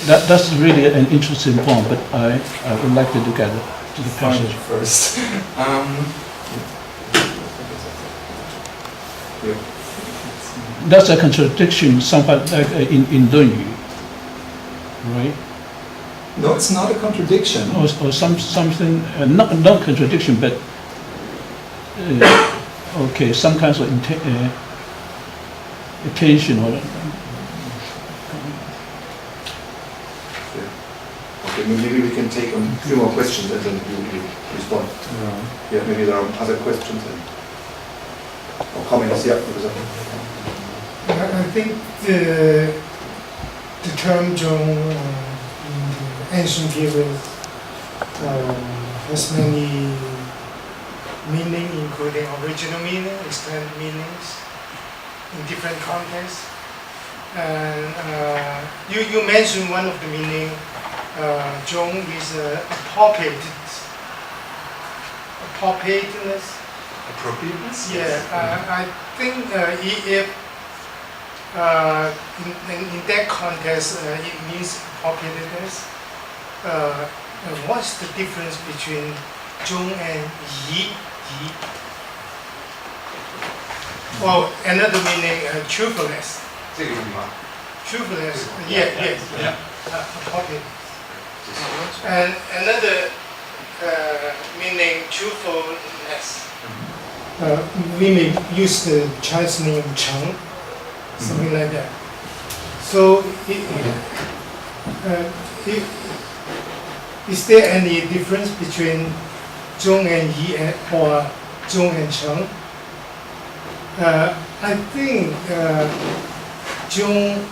That's really an interesting point, but I would like to look at it to the passage first. That's a contradiction, somewhat like in Dunyu, right? No, it's not a contradiction. Or something, not contradiction, but okay, some kinds of attention or. Okay, maybe we can take a few more questions and then you respond. Yeah, maybe there are other questions or comments. Yeah, I think the term chung in the ancient period has many meaning, including original meaning, extended meanings in different contexts. And you mentioned one of the meaning. Chung is appropriateness. Appropriateness? Yeah, I think if in that context it means appropriateness. What's the difference between chung and yi? Well, another meaning, truthfulness. Truthfulness, yeah. Appropriateness. And another meaning, truthfulness. We may use the Chinese name chung, something like that. So, is there any difference between chung and yi or chung and chung? I think chung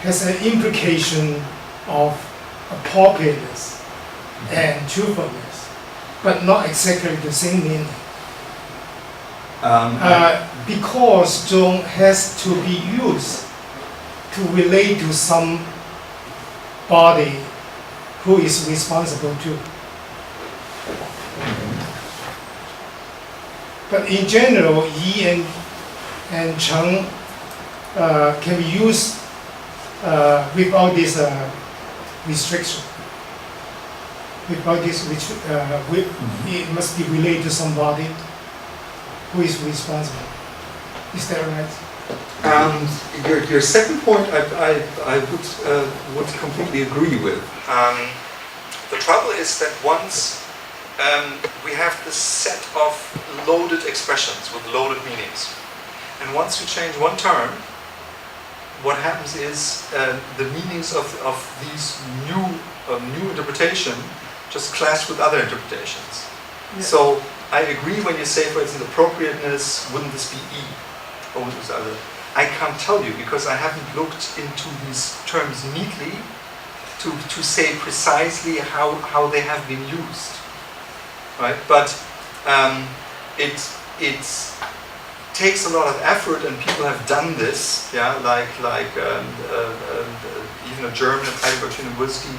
has an implication of appropriateness and truthfulness, but not exactly the same meaning. Because chung has to be used to relate to some body who is responsible to. But in general, yi and chung can be used without this restriction. Without this, it must be related to somebody who is responsible. Is that right? Your second point, I would completely agree with. The trouble is that once we have this set of loaded expressions with loaded meanings, and once you change one term, what happens is the meanings of these new interpretation just clash with other interpretations. Yeah. So I agree when you say, for instance, appropriateness, wouldn't this be E? Or would this other? I can't tell you because I haven't looked into these terms neatly to say precisely how they have been used, right? But it takes a lot of effort, and people have done this. Yeah, like even a German at Heidelberg University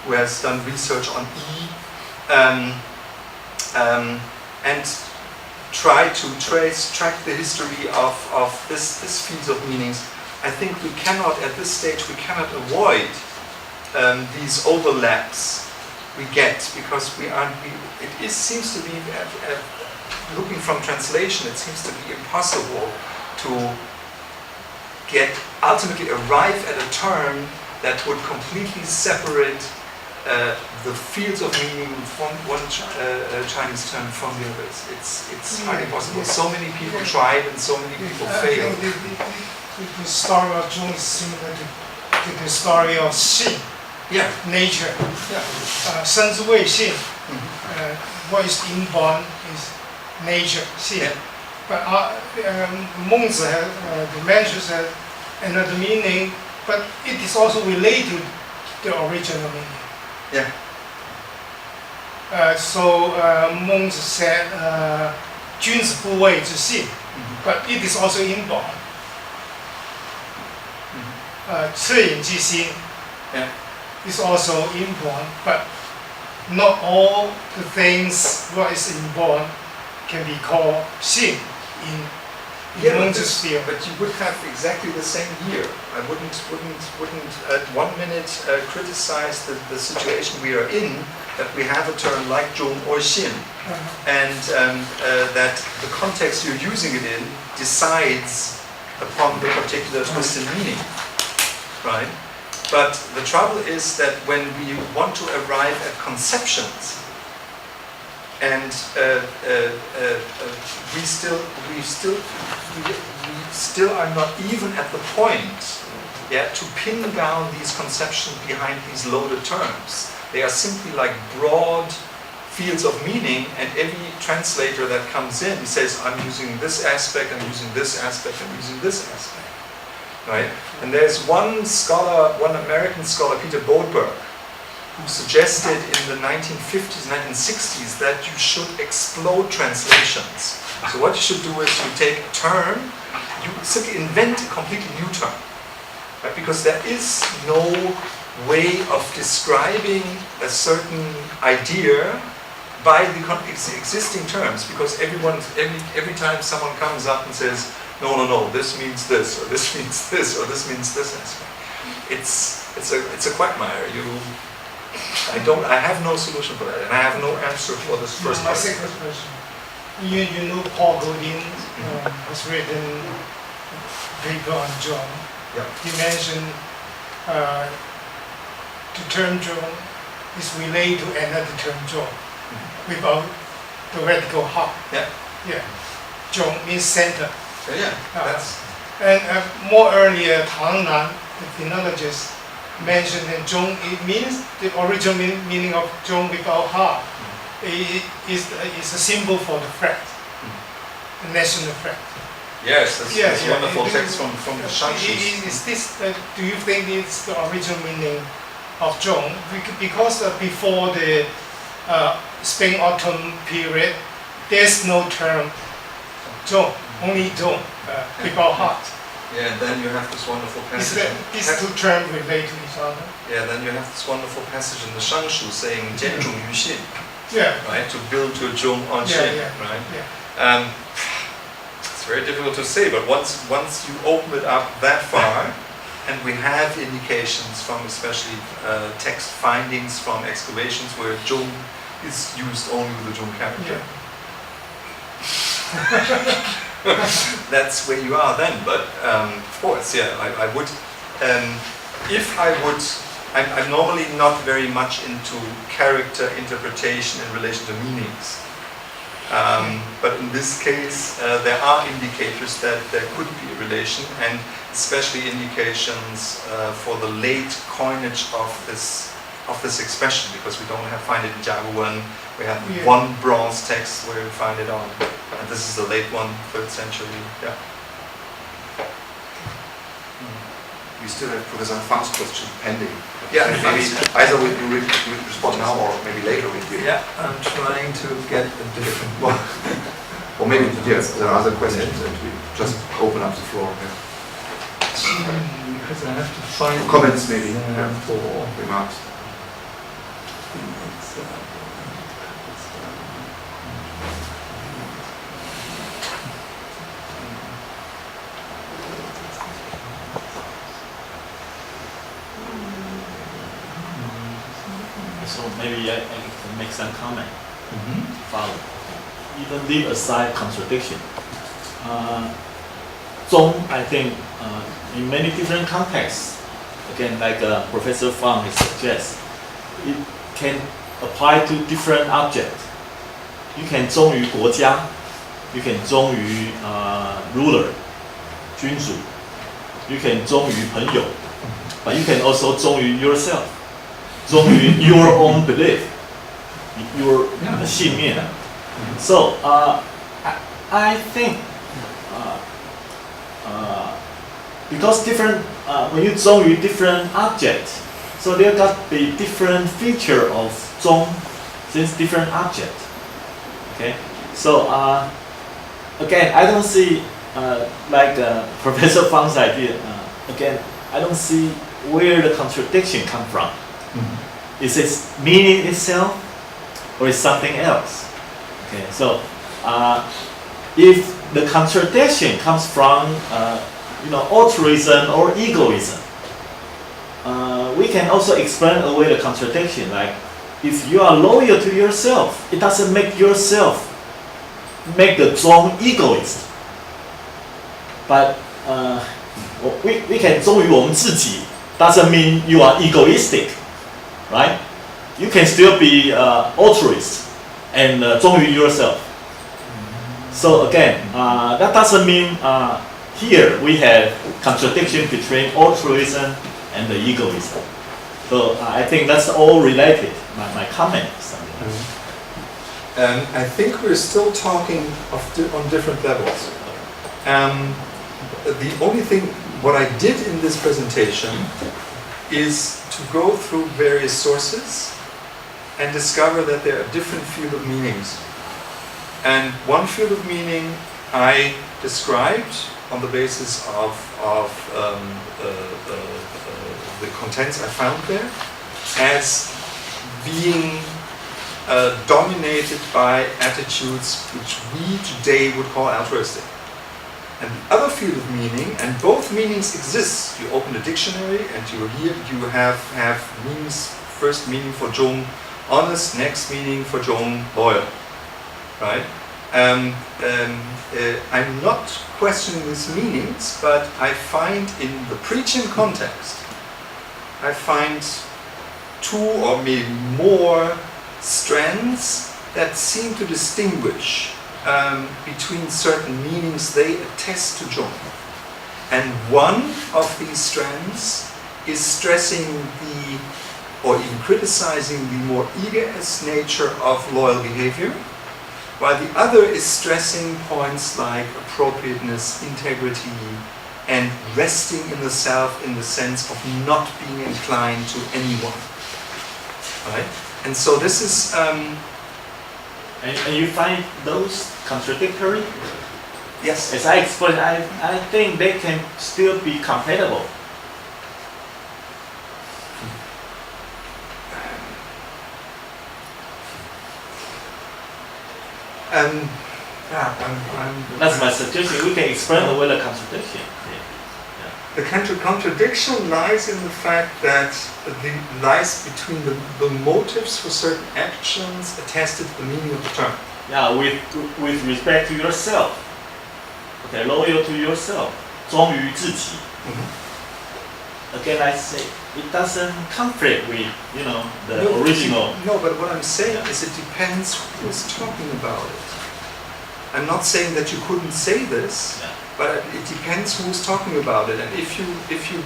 who has done research on E, and try to track the history of this field of meanings. I think we cannot, at this stage, avoid these overlaps we get, because it seems to be, looking from translation, it seems to be impossible to ultimately arrive at a term that would completely separate the fields of meaning from one Chinese term from the others. It's highly possible. So many people tried and so many people failed. The story of chung is similar to the story of Xin, nature. Shen zi wei xin. What is inborn is nature, Xin. But Mengzi the Mencius has another meaning, but it is also related to the original meaning. Yeah. So Mengzi said, 君子不畏之信, but it is also inborn. 恻隐之心 is also inborn, but not all the things what is inborn can be called 信 Yeah, Jung but, just feel. but you would have exactly the same year. I wouldn't at 1 minute criticize the situation we are in, that we have a term like chung or Xin, and that the context you're using it in decides upon the particular twist in meaning, right? But the trouble is that when we want to arrive at conceptions, and we still are not even at the point, to pin down these conceptions behind these loaded terms. They are simply like broad fields of meaning, and every translator that comes in says, I'm using this aspect, I'm using this aspect, I'm using this aspect, right? And there's one scholar, one American scholar, Peter Bodberg, who suggested in the 1950s, 1960s that you should explode translations. So what you should do is you take a term, you simply invent a completely new term, right? Because there is no way of describing a certain idea by the existing terms, because every time someone comes up and says, no, this means this, or this means this, or this means this aspect, it's a quagmire. I have no solution for that, and I have no answer for this first My part. second question. You know Paul Godin has written a paper on Jung. Yeah. He mentioned the term Jung is related to another term Jung without the radical ha. Yeah. Yeah. Jung means center. Yeah, that's And more earlier, Tang Nan, the phrenologist, mentioned that Zhong, it means the original meaning of Zhong without ha is a symbol for the fret, the national fret. yes, that's Yeah, wonderful it- text from the Shangshus. Is this? Do you think it's the original meaning of Zhong? Because before the spring autumn period, there's no term Zhong, only Zhong without ha. Yeah, and then you have this wonderful Is passage. that these two terms relate to each other? Yeah, then you have this wonderful passage in the Shangshu saying "jian zhong yu xin," Yeah. right? To build to zhong on Yeah, xin, yeah, right? yeah. It's very difficult to say, but once you open it up that far, and we have indications from especially text findings from excavations where zhong is used only with the zhong character. That's where you are then, but of course, yeah, I would, if I would, I'm normally not very much into character interpretation in relation to meanings. But in this case, there are indicators that there could be a relation, and especially indications for the late coinage of this expression, because we don't find it in Jaguan. We have one bronze text where we find it on, and this is the late one, 3rd century. Yeah. We still have Professor Fang's question pending. Yeah, Maybe either we respond now or maybe later. Yeah, I'm trying to get a different one. Or maybe yes, there are other questions and we just open up the floor. Yeah. Because I have to find Comments maybe, for remarks. So maybe I can make some comment. Follow. Even leave aside contradiction. Zhong, I think, in many different contexts, again, like Professor Fang has suggests, it can apply to different objects. You can 忠于国家, you can 忠于ruler, 君主, you can 忠于朋友, but you can also 忠于 yourself, 忠于 your own belief, your 信念. So I think because different when you 忠于 different objects, so there got be different feature of 忠 since different object. Okay, so again, I don't see like Professor Fang's idea. Again, I don't see where the contradiction come from. Is it meaning itself, or is something else? Okay, so if the contradiction comes from altruism or egoism. We can also explain away the contradiction, like if you are loyal to yourself, it doesn't make yourself make the zhong egoist. But we can 忠于我们自己 doesn't mean you are egoistic, right? You can still be altruist and 忠于 yourself. So again, that doesn't mean here we have contradiction between altruism and the egoism. So I think that's all related. My comment is something like I think we're still talking on different levels. The only thing, what I did in this presentation is to go through various sources and discover that there are different field of meanings. And one field of meaning I described on the basis of the contents I found there as being dominated by attitudes which we today would call altruistic. And the other field of meaning, and both meanings exist. You open a dictionary and you have meanings. First meaning for chung, honest. Next meaning for chung, loyal. Right? I'm not questioning these meanings, but I find in the Pre-Qin context, I find two or maybe more strands that seem to distinguish between certain meanings they attest to chung. And one of these strands is stressing or even criticizing the more egoist nature of loyal behavior, while the other is stressing points like appropriateness, integrity, and resting in the self in the sense of not being inclined to anyone. Right? And so this is... And you find those contradictory? Yes. As I explained, I think they can still be compatible. That's my suggestion. We can explain away the contradiction. The contradiction lies in the fact that lies between the motives for certain actions attested to the meaning of the term. Yeah, with respect to yourself. Okay, loyal to yourself. 忠于自己. Again, I say it doesn't conflict with the original. No, but what I'm saying is it depends who's talking about it. I'm not saying that you couldn't say this. Yeah. But it depends who's talking about it, and if you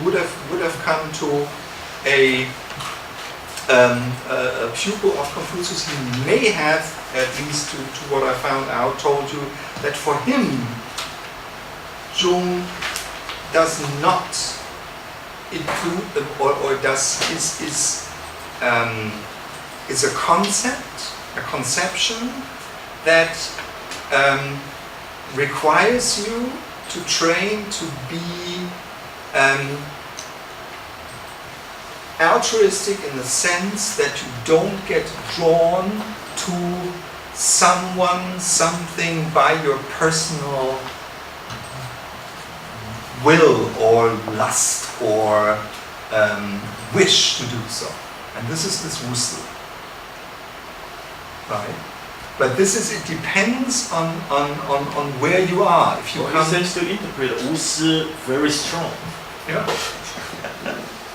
would have come to a pupil of Confucius, he may have, at least to what I found out, told you that for him, chung does not include is a concept, a conception that requires you to train to be altruistic in the sense that you don't get drawn to someone, something by your personal will or lust or wish to do so. And this is this wusi. Right? But it depends on where you are. If you come, seems to interpret 无私 very strong. Yeah.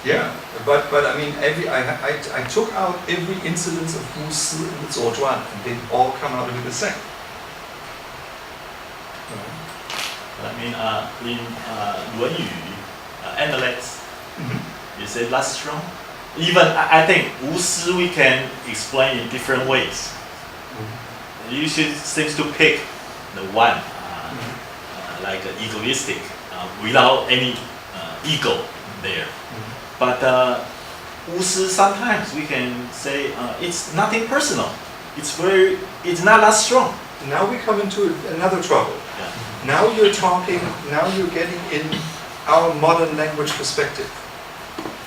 Yeah. But I mean, I took out every incidence of 无私 in the 左传, and they all come out to be the same. I mean, in 论语, Analects, you say less strong. Even I think 无私 we can explain in different ways. You should seems to pick the one like egoistic without any ego there. But 无私 sometimes we can say it's nothing personal. It's not that strong. Now we come into another trouble. Yeah. Now you're getting in our modern language perspective.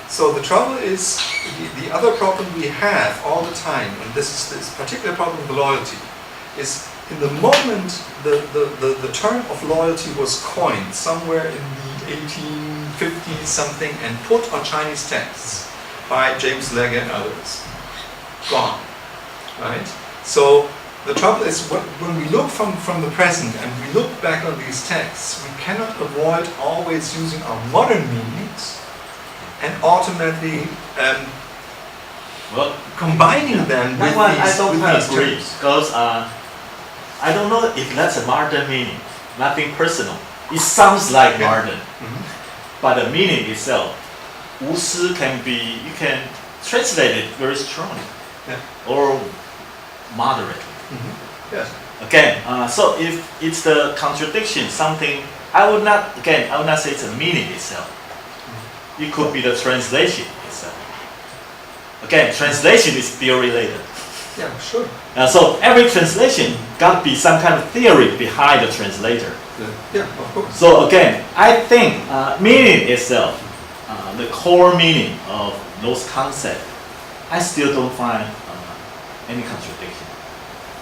So the trouble is, the other problem we have all the time, and this particular problem with loyalty, is in the moment the term of loyalty was coined somewhere in the 1850s something and put on Chinese texts by James Legge and others, gone, right? So the trouble is when we look from the present and we look back on these texts, we cannot avoid always using our modern meanings and ultimately Well, combining them with that one I these, don't with quite these agree terms. because I don't know if that's a modern meaning. Nothing personal. It sounds like Yeah. modern, but the meaning itself, 无私 can be, you can translate it very strongly, Yeah. or moderate. Yes. Again, so if it's the contradiction, something I would not say it's a meaning itself. It could be the translation itself. Again, translation is theory related. Yeah, sure. So every translation got to be some kind of theory behind the translator. Yeah, of course. So again, I think meaning itself, the core meaning of those concepts, I still don't find any contradiction.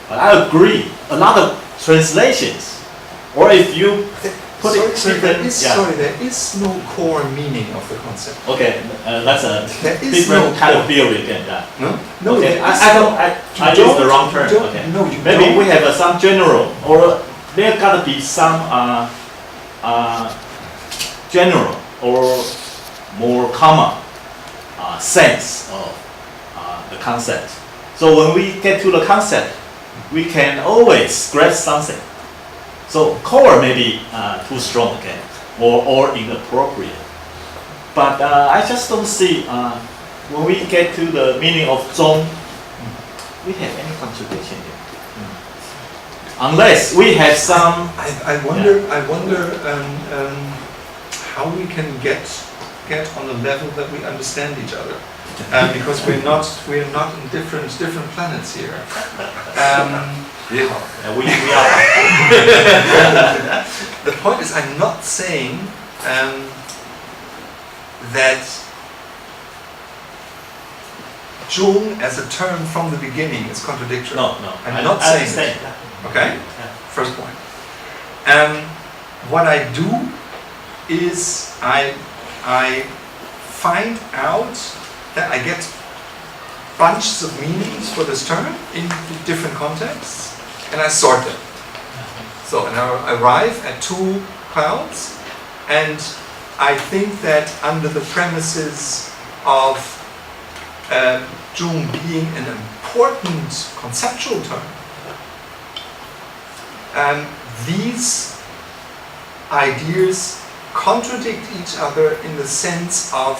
But I agree, a lot of translations, or if you put there is no core meaning of the concept. Okay, that's a There is different no kind of core. theory again. No, Okay, there is I use the wrong term. Okay. No, you Maybe don't. we have some general, or there gotta be some general or more common sense of the concept. So when we get to the concept, we can always grasp something. So core may be too strong again, or inappropriate. But I just don't see when we get to the meaning of chung, we have any contradiction here. Unless we have some. I wonder how we can get on a level that we understand each other, because we're not in different planets here. We are. The point is, I'm not saying that chung as a term from the beginning is contradictory. No. I'm not saying understand. that. Okay? Yeah. First point. What I do is I find out that I get bunches of meanings for this term in different contexts, and I sort them. So, and I arrive at two clouds, and I think that under the premises of chung being an important conceptual term, these ideas contradict each other in the sense of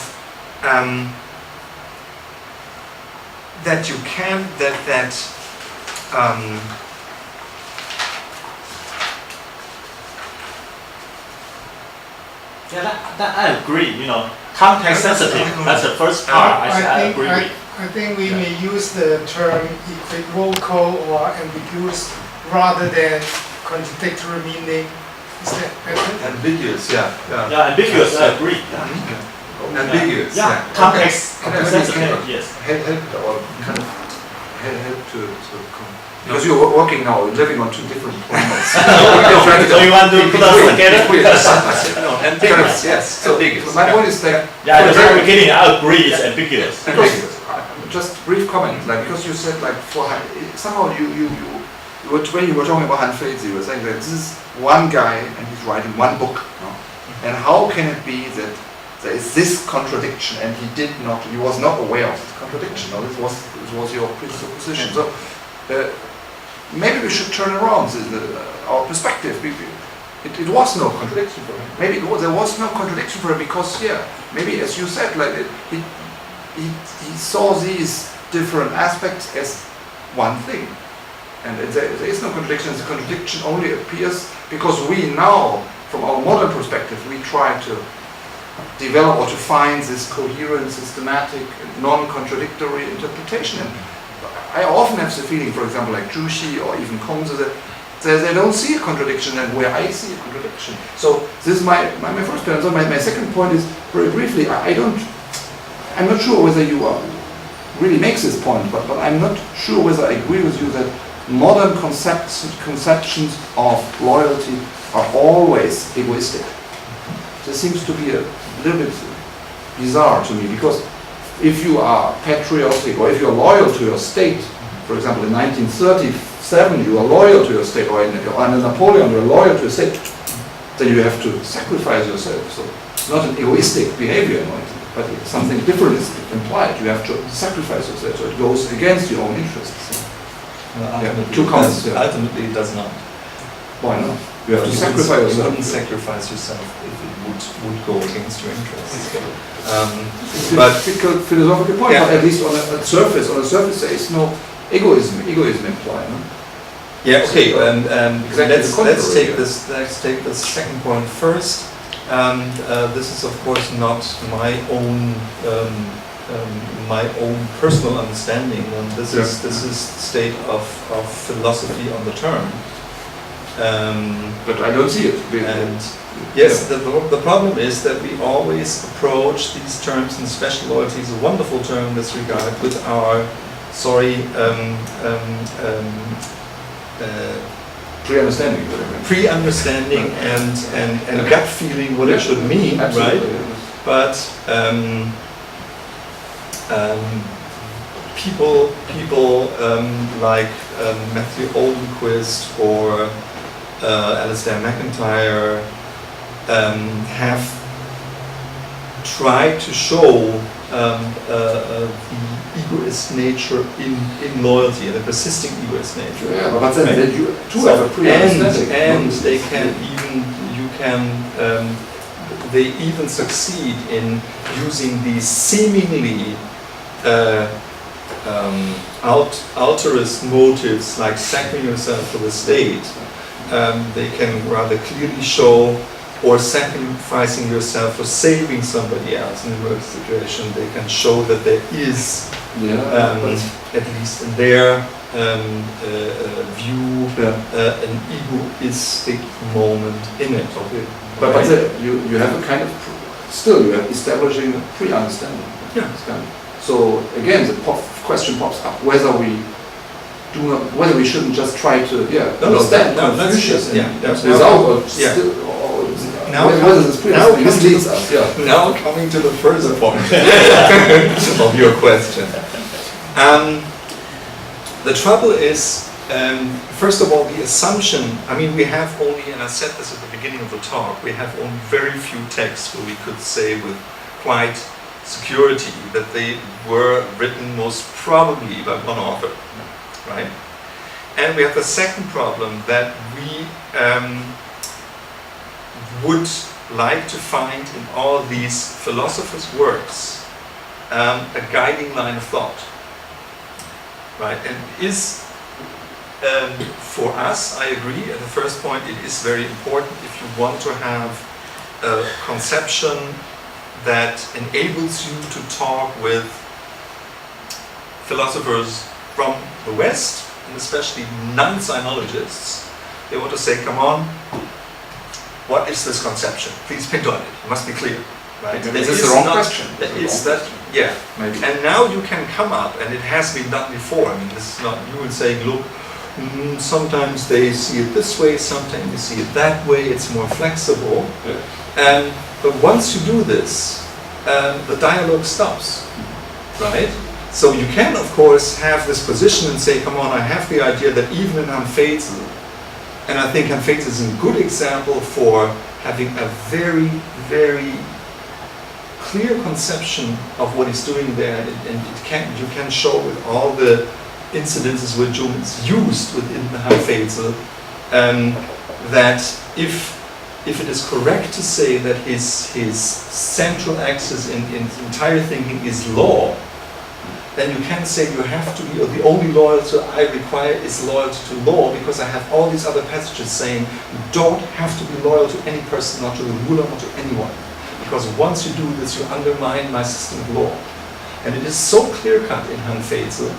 that you can that I agree. Context sensitive. That's the first part. I agree with. I think we may use the term equivocal or ambiguous rather than contradictory meaning. Is that better? ambiguous, yeah. Yeah, ambiguous. I agree. Ambiguous, yeah. Context Can I sensitive. Yes. help to because you're working now, living on two different planets. So you want to put us together? Ambiguous, yes. So My point is that Yeah, at the very beginning, I agree. It's ambiguous. because, just brief comment, like because you said like somehow you when you were talking about Han Feizi, you were saying that this is one guy and he's writing one book, and how can it be that there is this contradiction and he was not aware of this contradiction? No, this was your presupposition. So maybe we should turn around our perspective. It was no contradiction for him. Maybe there was no contradiction for him because maybe as you said, like he saw these different aspects as one thing. And there is no contradiction. The contradiction only appears because we now, from our modern perspective, we try to develop or to find this coherent, systematic, non-contradictory interpretation. And I often have the feeling, for example, like Jushi or even Kongzi, that they don't see a contradiction, and where I see a contradiction. So this is my first point. So my second point is, very briefly, I'm not sure whether you really makes this point, but I'm not sure whether I agree with you that modern conceptions of loyalty are always egoistic. This seems to be a little bit bizarre to me, because if you are patriotic or if you are loyal to your state, for example, in 1937 you are loyal to your state, or under Napoleon you are loyal to your state, then you have to sacrifice yourself. So it's not an egoistic behavior, but something different is implied. You have to sacrifice yourself, so it goes against your own interests. Ultimately, it does not. Why not? You have to sacrifice yourself. You wouldn't sacrifice yourself if it would go against your interests. It's a difficult philosophical point, but at least on a surface, there is no egoism implied. No? Yeah. Okay. Exactly let's take this. Let's take the second point first. And this is, of course, not my own personal understanding. And this is state of philosophy on the term. But I don't see it. And yes, the problem is that we always approach these terms, and special loyalty is a wonderful term in this regard, with our pre-understanding and gut feeling what it should mean, right? But people like Matthew Oldenquist or Alistair McIntyre have tried to show the egoist nature in loyalty, and the persisting egoist nature. Yeah, but then right? You too have a pre-understanding. And they they even succeed in using these seemingly altruist motives, like sacrificing yourself for the state. They can rather clearly show, or sacrificing yourself for saving somebody else in an emergency situation, they can show that there is, at least in their view, an egoistic moment in it. Okay. But you have a kind of, still you are establishing a pre-understanding. Yeah. So again, the question pops up whether we shouldn't just try to understand Confucius Now coming to the further point of your question. The trouble is, first of all, the assumption, I mean, we have only, and I said this at the beginning of the talk, we have only very few texts where we could say with quite security that they were written most probably by one author, right? And we have the second problem, that we would like to find in all these philosophers' works a guiding line of thought, right? And is for us, I agree, at the first point, it is very important if you want to have a conception that enables you to talk with philosophers from the West, and especially non-sinologists. They want to say, come on, what is this conception? Please pinpoint it. It must be clear, right? This is the wrong question. Yeah. Maybe. And now you can come up, and it has been done before. I mean, this is not you and saying, look, sometimes they see it this way, sometimes they see it that way. It's more flexible. Yeah. But once you do this, the dialogue stops, right? So you can, of course, have this position and say, come on, I have the idea that even in Hanfeizi, and I think Hanfeizi is a good example for having a very, very clear conception of what he's doing there, and you can show with all the incidences where Jung is used within the Hanfeizi, that if it is correct to say that his central axis in entire thinking is law, then you can say you have to be, or the only loyalty I require is loyalty to law, because I have all these other passages saying you don't have to be loyal to any person, not to the ruler, not to anyone. Because once you do this, you undermine my system of law. And it is so clear-cut in Hanfeizi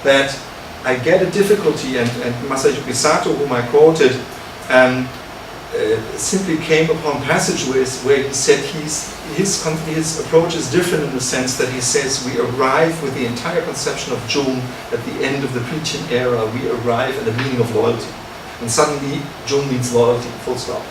that I get a difficulty, and Masayuki Sato, whom I quoted, simply came upon passageways where he said his approach is different in the sense that he says we arrive with the entire conception of chung at the end of the Pre-Qin era, we arrive at the meaning of loyalty. And suddenly chung means loyalty, full stop.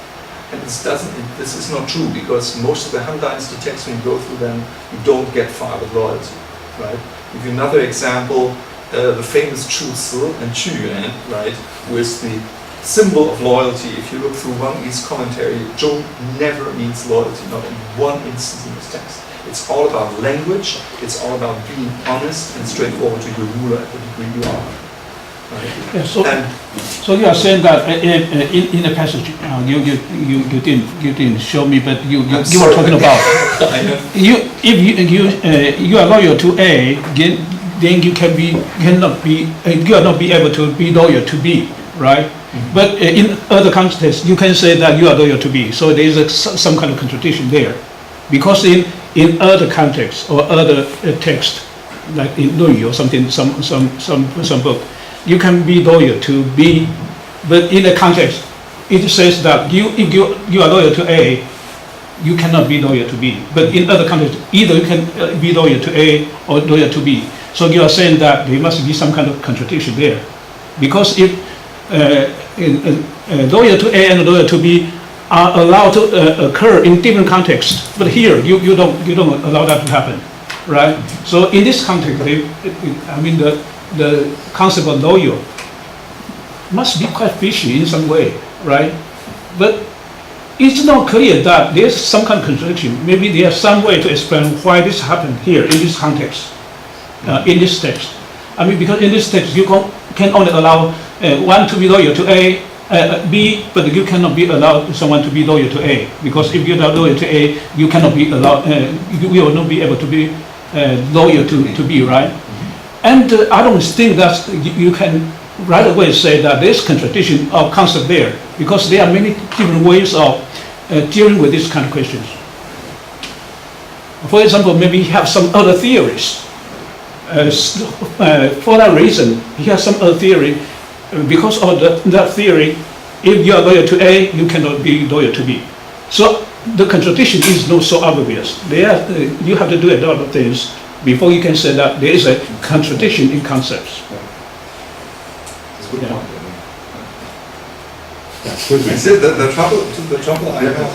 And this is not true, because most of the Han Dynasty texts, when you go through them, you don't get far with loyalty, right? Give you another example, the famous Chu Si and Qu Yuan, right, with the symbol of loyalty. If you look through Wang Yi's commentary, chung never means loyalty, not in one instance in this text. It's all about language, it's all about being honest and straightforward to your ruler at the degree you are. Right? Yeah, so you are saying that in the passage you didn't show me, but you were talking about if you are loyal to A, then you are not be able to be loyal to B, right? Mm-hmm. But in other contexts, you can say that you are loyal to B. So there is some kind of contradiction there, because in other contexts or other texts, like in Luyi or something, some book, you can be loyal to B, but in the context, it says that if you are loyal to A, you cannot be loyal to B. But in other contexts, either you can be loyal to A or loyal to B. So you are saying that there must be some kind of contradiction there, because if loyal to A and loyal to B are allowed to occur in different contexts, but here you don't allow that to happen, right? So in this context, the concept of loyal must be quite fishy in some way, right? But it's not clear that there's some kind of contradiction. Maybe there's some way to explain why this happened here in this context, in this text. Because in this text you can only allow one to be loyal to B, but you cannot be allowed someone to be loyal to A, because if you're not loyal to A, you cannot be allowed. You will not be able to be loyal to B, right? And I don't think that you can right away say that there's contradiction of concept there, because there are many different ways of dealing with these kind of questions. For example, maybe you have some other theories. For that reason, he has some other theory. Because of that theory, if you are loyal to A, you cannot be loyal to B. So the contradiction is not so obvious. You have to do a lot of things before you can say that there is a contradiction in concepts. It's a good point. I said that the trouble I have.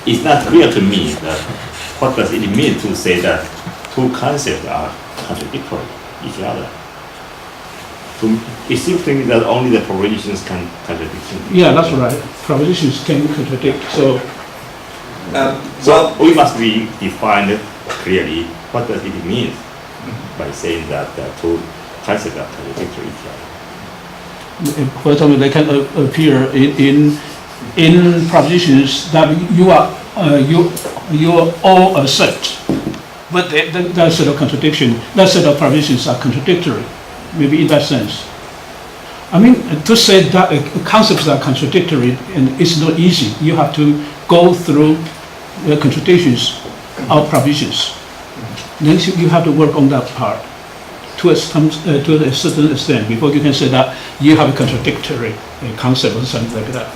It's not clear to me that what does it mean to say that two concepts are contradictory each other. It seems to me that only the propositions can contradict. Yeah, that's right. Propositions can contradict. So we must be defined clearly what does it mean by saying that the two concepts are contradictory each other. For example, they can appear in propositions that you all accept, but that sort of contradiction, that set of propositions are contradictory. Maybe in that sense. To say that concepts are contradictory and it's not easy. You have to go through the contradictions of propositions. Then you have to work on that part to a certain extent before you can say that you have a contradictory concept or something like that.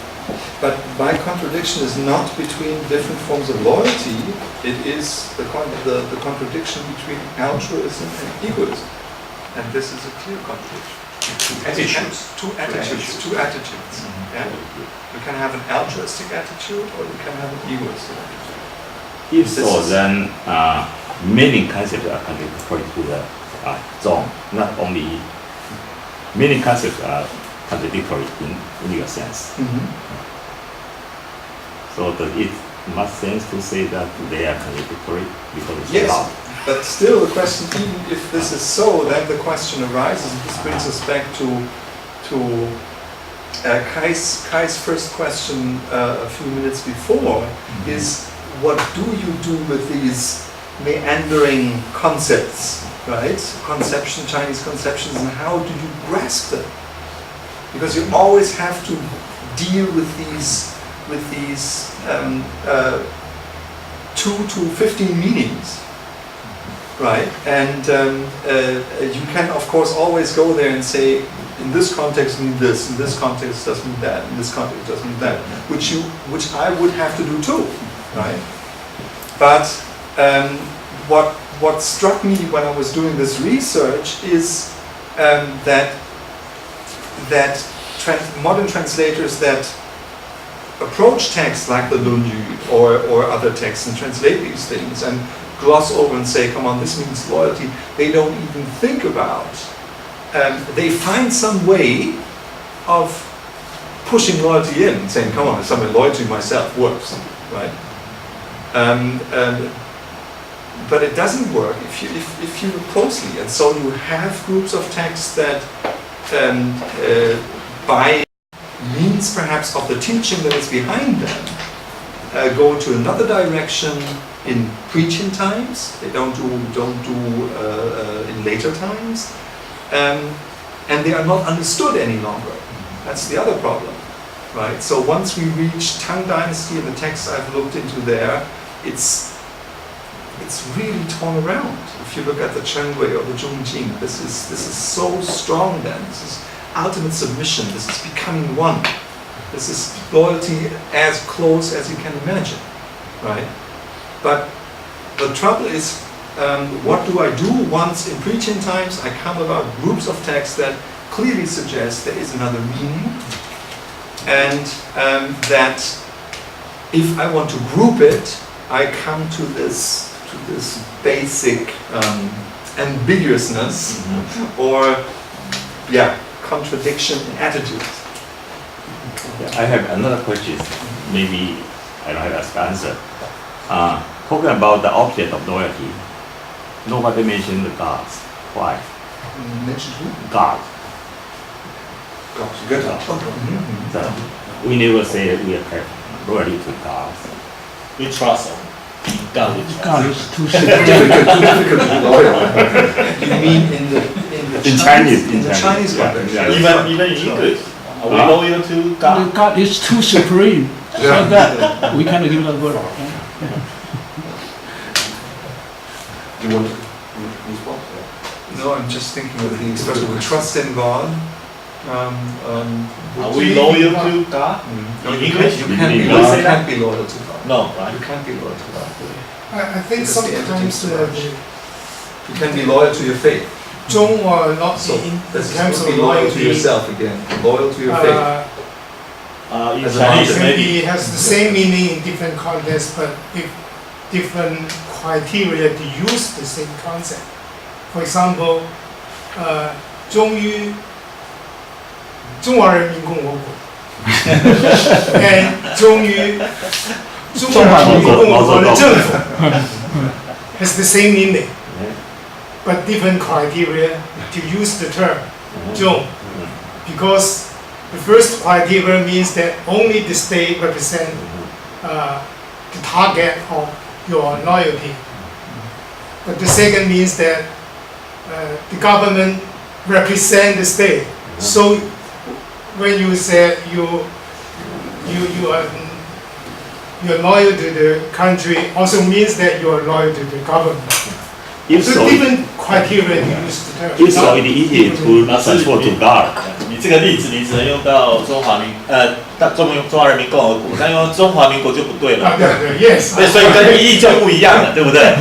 But my contradiction is not between different forms of loyalty. It is the contradiction between altruism and egoism. And this is a clear contradiction. Two attitudes. Mm-hmm. Yeah? You can have an altruistic attitude or you can have an egoistic attitude. If so, then many concepts are contradictory to the zone. Not only many concepts are contradictory in legal sense. Mm-hmm. So does it make sense to say that they are contradictory because it's yes. allowed? But still, the question, even if this is so, then the question arises, and this brings us back to Kai's first question a few minutes before, is what do you do with these meandering concepts, right? Chinese conceptions, and how do you grasp them? Because you always have to deal with these 2 to 15 meanings. Right, and you can of course always go there and say in this context mean this, in this context doesn't mean that, in this context doesn't mean that, which I would have to do too, right? But what struck me when I was doing this research is that modern translators that approach texts like the Lunyu or other texts and translate these things and gloss over and say, come on, this means loyalty, they don't even think about. They find some way of pushing loyalty in, saying, come on, somebody loyal to myself works, right? But it doesn't work if you look closely. And so you have groups of texts that by means perhaps of the teaching that is behind them go into another direction in Pre-Qin times. They don't do in later times. And they are not understood any longer. That's the other problem, right? So once we reach Tang Dynasty and the texts I've looked into there, it's really torn around. If you look at the Chengwei or the Zhongjing, this is so strong then. This is ultimate submission. This is becoming one. This is loyalty as close as you can imagine, right? But the trouble is, what do I do once in Pre-Qin times I come about groups of texts that clearly suggest there is another meaning, and that if I want to group it, I come to this basic ambiguousness or contradiction in attitude. I have another question. Maybe I don't have an answer. Talking about the object of loyalty, nobody mentioned the gods. Why? Mentioned who? God. Good. We never say we have loyalty to gods. We trust them. God, we trust. God is too Too simple. difficult to be loyal. You mean in the Chinese, in the Chinese yeah, context? yeah. Even in English, are we loyal to God? God is too supreme. So that we cannot give that word. You want to respond? No, I'm just thinking of the expression, we trust in God. Are we loyal to God? No, In you English? can't You be mean loyal. God? You can't be loyal to God. No, right? You can't be loyal to God. I think Because the sometimes entity's too much. the You can be loyal to your faith. Zhong or not So in this terms is of be loyal to loyalty, yourself again. Loyal to your faith. In As a Chinese, mountain. maybe maybe. it has the same meaning in different contexts, but if different criteria to use the same concept. For example, 忠于中华人民共和国 and 忠于中华人民共和国的政府 has the same meaning, but different criteria to use the term 忠, because the first criteria means that only the state represents the target of your loyalty. But the second means that the government represents the state. So when you say you're loyal to the country, also means that you are loyal to the government. If So so, different criteria to use the term. if so, it's easy to transfer to God. 你这个例子你只能用到中华人民共和国，但用中华民国就不对了。Yes. 对，所以跟意义就不一样了，对不对？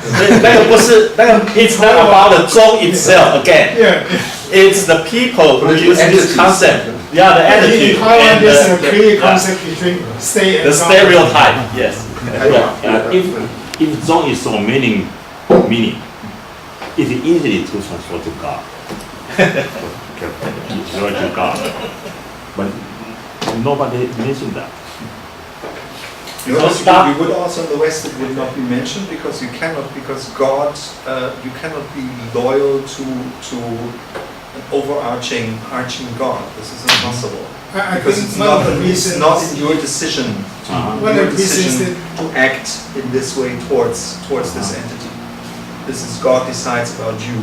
所以那个不是那个 ，it's not about the 中 itself again. Yeah. It's the people who use this concept. Yeah, the In attitude Taiwan, and there's a clear the concept between state and the government. stereotype. Yes. If Zong is so meaning, it's easy to transfer to God. Glory to God. But nobody mentioned that. You would also in the West it would not be mentioned because God, you cannot be loyal to an overarching God. This is impossible. I Because think it's one not, of the it's reasons. not in your decision, One your of the reasons decision to act in this way towards this entity. This is God decides about you.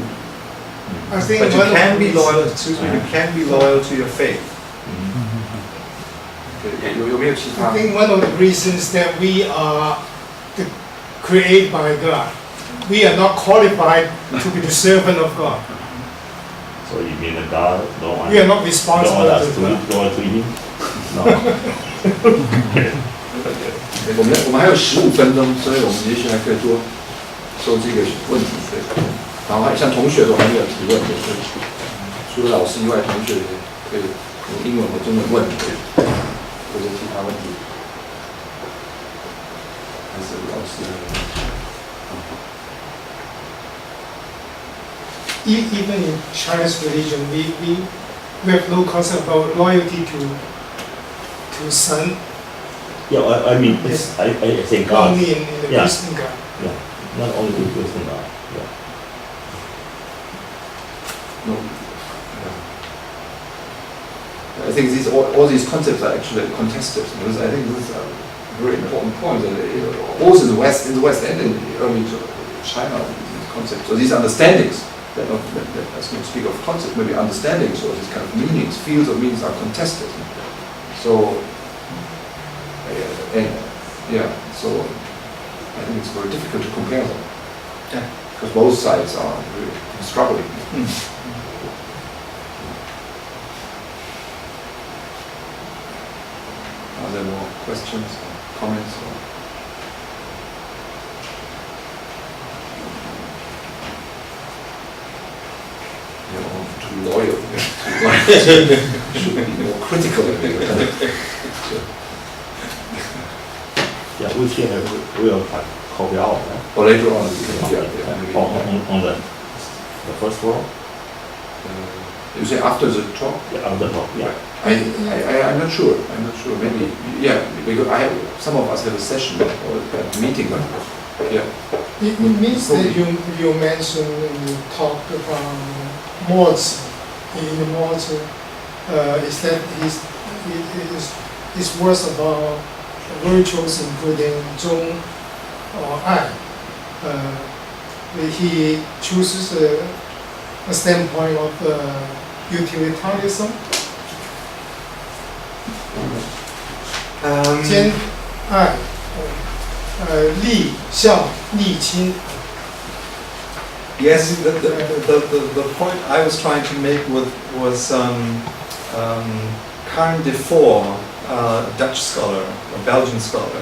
I think But you one of can the be loyal. reasons- Excuse me. You can be loyal to your faith. 有没有其他 I？ think one of the reasons that we are created by God, we are not qualified to be the servant of God. So you mean the God don't want, We are not don't responsible want us to to God. go to him? No. 我们还有15分钟，所以我们也许还可以多说这个问题。对，然后还像同学都还没有提问的，所以除了老师以外，同学也可以用英文或中文问，对，或者其他问题，还是老师。Even in Chinese religion, we have no concept about loyalty to Sun. Yeah, I mean, Yes. I say God. Only in the Yeah. Christian God. Yeah, not only in Christian God. Yeah. No. I think all these concepts are actually contested, because I think this is a very important point. That also in the West and in early China, these concepts, or these understandings, let's not speak of concepts, maybe understandings or these kind of meanings, fields of meanings are contested. So, so I think it's very difficult to compare them. Yeah. Because both sides are really struggling. Are there more questions or comments? You're all too loyal. Should be more critical. Yeah, we still have real copy out. Or later on, maybe. On the first floor? You say after the talk? Yeah, on the top, yeah. I'm not sure. Maybe, yeah, because some of us have a session or a meeting. Yeah. It means that you mentioned in the talk about mods. In the mods, is that his words about virtues, including chung or I. He chooses a standpoint of utilitarianism. 兼爱，利孝利亲。 Yes, the point I was trying to make was Karen Defort, a Dutch scholar, a Belgian scholar,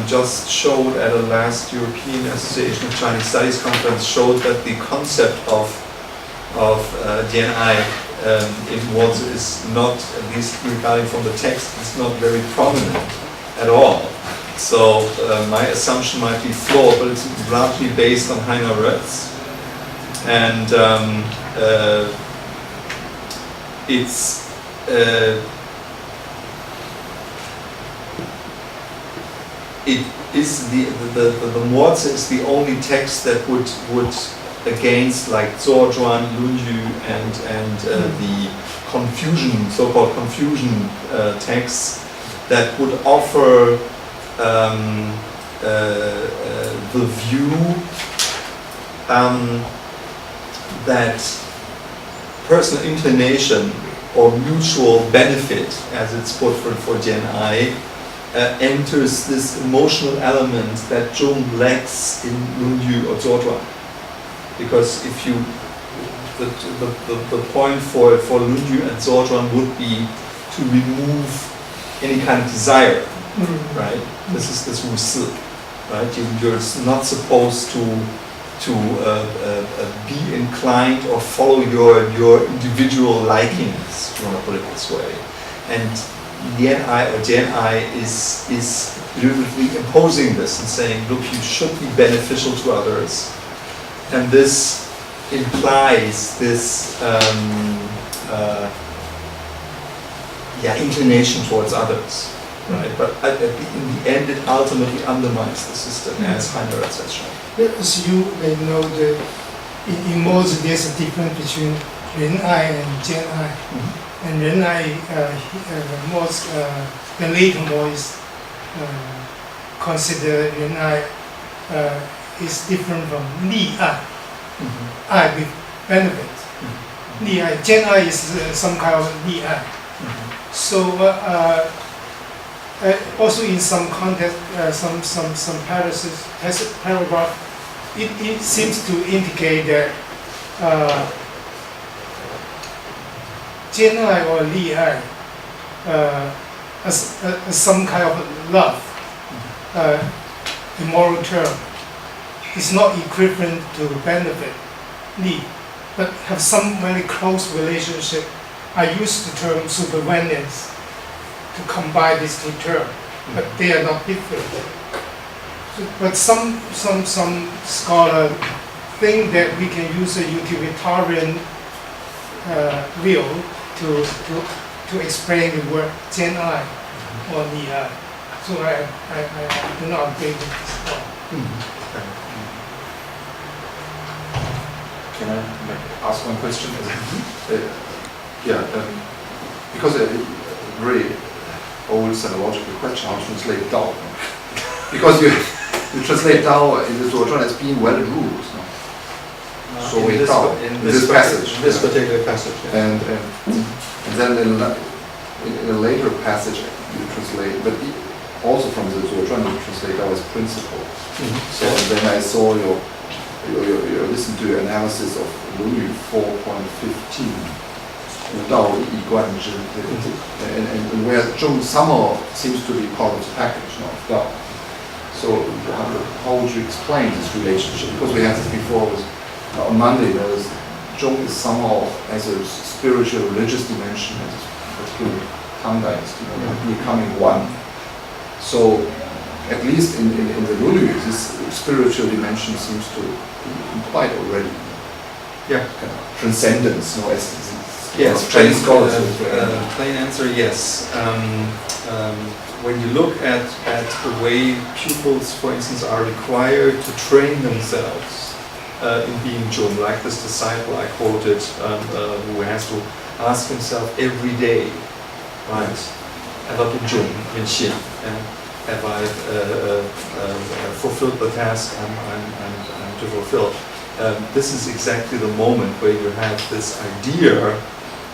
just showed at a last European Association of Chinese Studies conference, showed that the concept of DNI in Walzer is not, at least regarding from the text, is not very prominent at all. So my assumption might be flawed, but it's largely based on Heiner Rötz. And it is the Walzer is the only text that would against like Zuozhuan, Lunyu, and the confusion, so-called confusion texts that would offer the view that personal inclination or mutual benefit, as it's put for Gen I, enters this emotional element that Chung lacks in Lunyu or Zuozhuan. Because if you, the point for Lunyu and Zuozhuan would be to remove any kind of desire, right? This is this Wu Si, right? You're not supposed to be inclined or follow your individual likings, if you want to put it this way. And Lien I or Jian I is deliberately imposing this and saying, look, you should be beneficial to others. And this implies this inclination towards others, right? But in the end, it ultimately undermines the system, as Heiner has shown. As you may know, in Moses there's a difference between Ren I and Jian I. And Ren I, the later Mois consider Ren I is different from Li I, I with benefit. Li I, Jian I is some kind of Li I. So also in some context, some paragraph, it seems to indicate that 兼爱 or 利爱 as some kind of love, immoral term, is not equivalent to benefit, 利, but have some very close relationship. I use the term supervenience to combine these two terms, but they are not different. But some scholar think that we can use a utilitarian view to explain the word 兼爱 or 利爱. So I do not agree with this. Can I ask one question? Because a very old sinological question, how to translate Dao? Because you translate Dao in the Zhuozhuan as being well-ruled. No? So in this passage. In this particular passage. Yeah. And then in a later passage you translate, but also from the Zhuozhuan you translate Dao as principle. So then I saw your listen to your analysis of Luyu 4.15, Dao Yi Guan Zhi, and where chung somehow seems to be part of the package of Dao. So how would you explain this relationship? Because we had this before on Monday, there was chung is somehow as a spiritual religious dimension, as particularly Tang Dynasty, becoming one. So at least in the Luyu, this spiritual dimension seems to be implied already. Yeah. Kind of transcendence, no? Yes, plain answer, yes. When you look at the way pupils, for instance, are required to train themselves in being chung, like this disciple I quoted, who has to ask himself every day, right? Have I been chung, been xin? Have I fulfilled the task I'm to fulfill? This is exactly the moment where you have this idea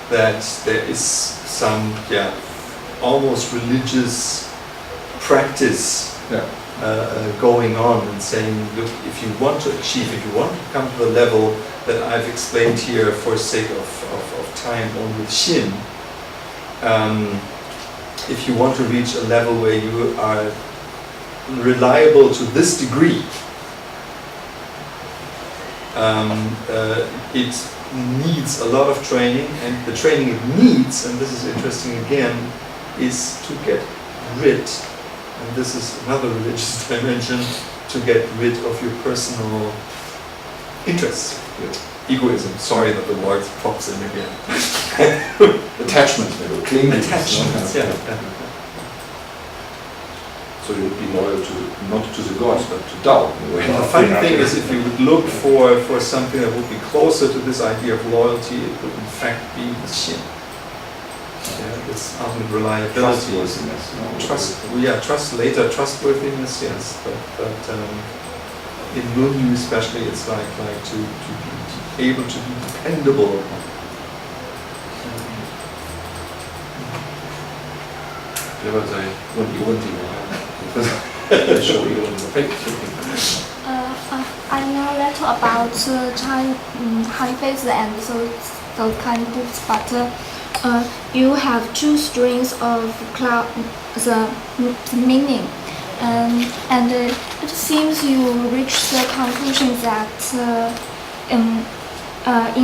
that there is some, almost religious practice going on, and saying, look, if you want to achieve, if you want to come to the level that I've explained here for sake of time on with Xin, if you want to reach a level where you are reliable to this degree, it needs a lot of training, and the training it needs, and this is interesting again, is to get rid, and this is another religious dimension, to get rid of your personal interests, egoism. Sorry that the word pops in again. Attachment, clinging. Attachments, So you would be loyal to, not to the gods, but to Tao. The funny thing is, if you would look for something that would be closer to this idea of loyalty, it would in fact be the Xin. This ultimate reliability. Trustworthiness, yes. But in Luyu especially, it's like to be able to be dependable upon. I know little about Chinese Hanfeizi and those kind of books, but you have two strings of the meaning, and it seems you reach the conclusion that in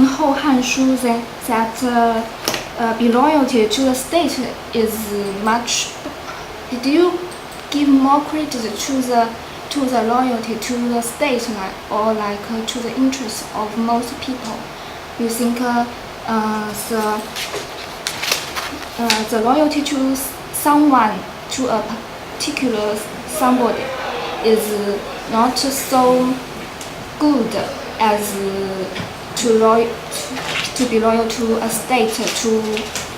whole Hanshu that be loyalty to the state is much. Did you give more credit to the loyalty to the state, or to the interests of most people? You think the loyalty to someone, to a particular somebody, is not so good as to be loyal to a state, to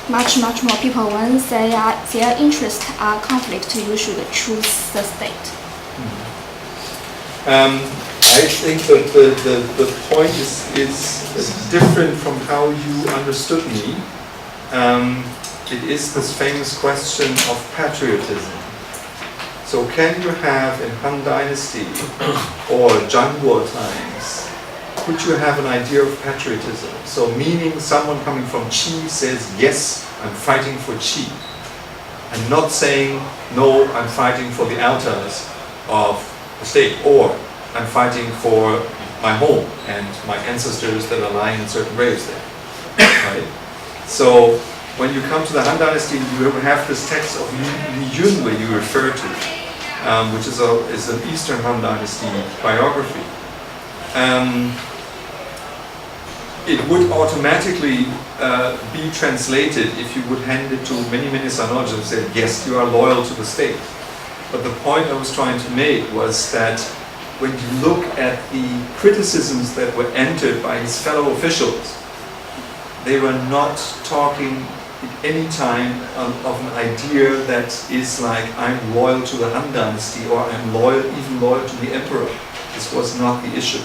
much more people. When their interests are conflict, you should choose the state. I think that the point is different from how you understood me. It is this famous question of patriotism. So can you have in Han Dynasty or Zhangguo times which you have an idea of patriotism. So meaning someone coming from Qi says, yes, I'm fighting for Qi. And not saying, no, I'm fighting for the altars of the state, or I'm fighting for my home and my ancestors that are lying in certain graves there. Right? So when you come to the Han Dynasty, you have this text of Li Yun where you refer to, which is an Eastern Han Dynasty biography. It would automatically be translated if you would hand it to many Sanoj and say, yes, you are loyal to the state. But the point I was trying to make was that when you look at the criticisms that were entered by his fellow officials, they were not talking at any time of an idea that is like, I'm loyal to the Han Dynasty, or I'm even loyal to the emperor. This was not the issue.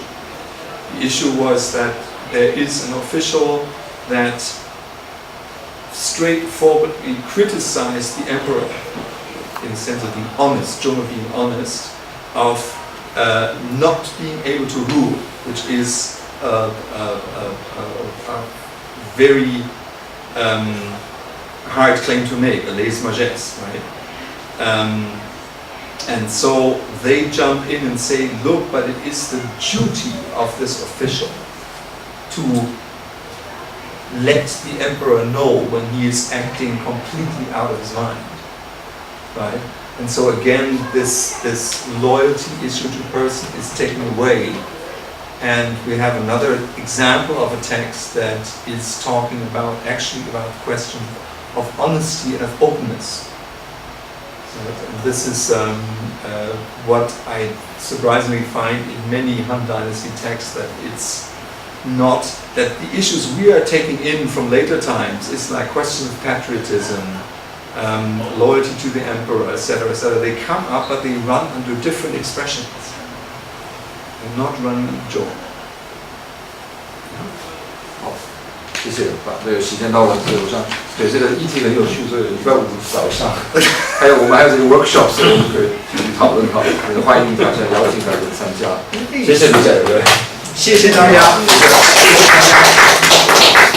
The issue was that there is an official that straightforwardly criticized the emperor in the sense of being honest, Chung of being honest, of not being able to rule, which is a very hard claim to make, a lèse-majesté, right? And so they jump in and say, look, but it is the duty of this official to let the emperor know when he is acting completely out of his mind, right? And so again, this loyalty issue to person is taken away, and we have another example of a text that is talking actually about the question of honesty and of openness. And this is what I surprisingly find in many Han Dynasty texts, that it's not that the issues we are taking in from later times is like questions of patriotism, loyalty to the emperor, etc., etc. They come up, but they run under different expressions. They're not running under joy. 好，谢谢。把这个时间到了，我想对这个议题很有趣，所以礼拜五早上还有我们还有这个 workshop， 所以我们可以继续讨论哈。欢迎大家邀请大家参加。谢谢李姐，谢谢大家。谢谢大家。